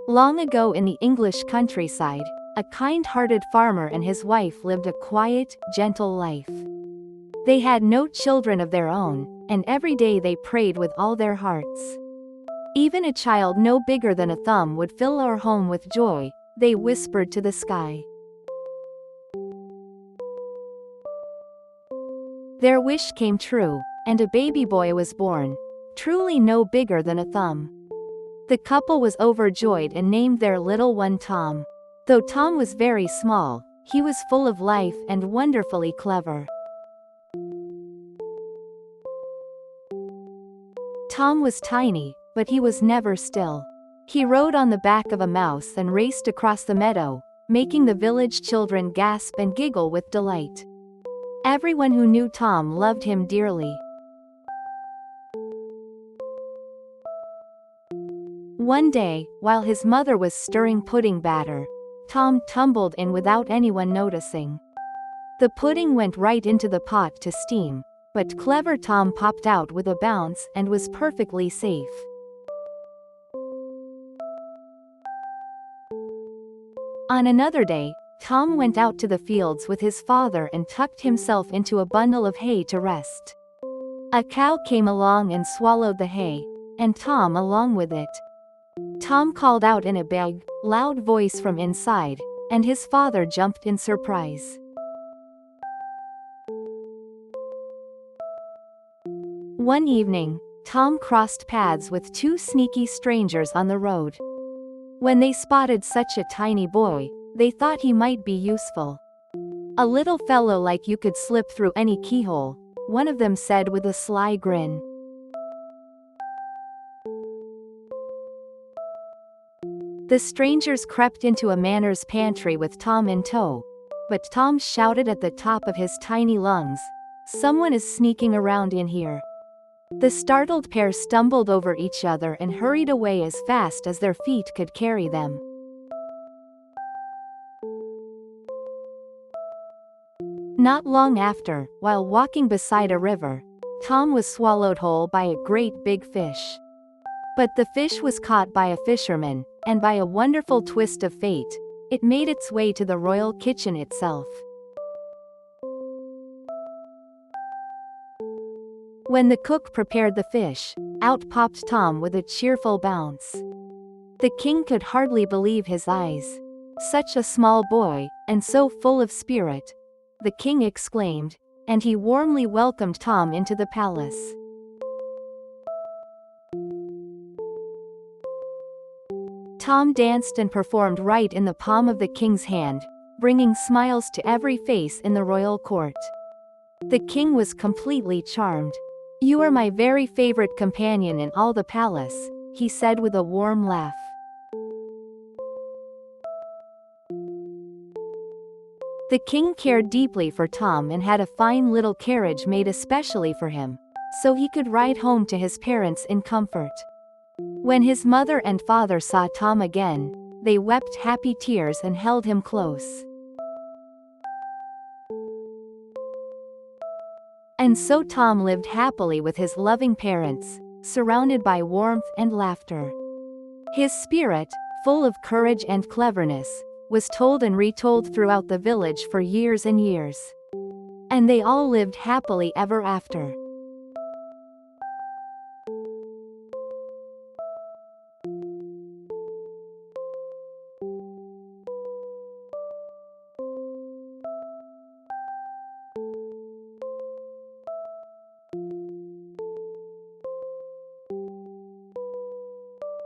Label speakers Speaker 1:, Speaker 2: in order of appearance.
Speaker 1: Long ago in the English countryside, a kind-hearted farmer and his wife lived a quiet, gentle life. They had no children of their own, and every day they prayed with all their hearts. Even a child no bigger than a thumb would fill our home with joy, they whispered to the sky. Their wish came true, and a baby boy was born, truly no bigger than a thumb. The couple was overjoyed and named their little one Tom. Though Tom was very small, he was full of life and wonderfully clever. Tom was tiny, but he was never still. He rode on the back of a mouse and raced across the meadow, making the village children gasp and giggle with delight. Everyone who knew Tom loved him dearly. One day, while his mother was stirring pudding batter, Tom tumbled in without anyone noticing. The pudding went right into the pot to steam, but clever Tom popped out with a bounce and was perfectly safe. On another day, Tom went out to the fields with his father and tucked himself into a bundle of hay to rest. A cow came along and swallowed the hay, and Tom along with it. Tom called out in a big, loud voice from inside, and his father jumped in surprise. One evening, Tom crossed paths with two sneaky strangers on the road. When they spotted such a tiny boy, they thought he might be useful. "A little fellow like you could slip through any keyhole," one of them said with a sly grin. The strangers crept into a manner's pantry with Tom in tow, but Tom shouted at the top of his tiny lungs, "Someone is sneaking around in here." The startled pair stumbled over each other and hurried away as fast as their feet could carry them. Not long after, while walking beside a river, Tom was swallowed whole by a great big fish. But the fish was caught by a fisherman, and by a wonderful twist of fate, it made its way to the royal kitchen itself. When the cook prepared the fish, out popped Tom with a cheerful bounce. The king could hardly believe his eyes. "Such a small boy, and so full of spirit," the king exclaimed, and he warmly welcomed Tom into the palace. Tom danced and performed right in the palm of the king's hand, bringing smiles to every face in the royal court. The king was completely charmed. "You are my very favorite companion in all the palace," he said with a warm laugh. The king cared deeply for Tom and had a fine little carriage made especially for him, so he could ride home to his parents in comfort. When his mother and father saw Tom again, they wept happy tears and held him close. And so Tom lived happily with his loving parents, surrounded by warmth and laughter. His spirit, full of courage and cleverness, was told and retold throughout the village for years and years. And they all lived happily ever after.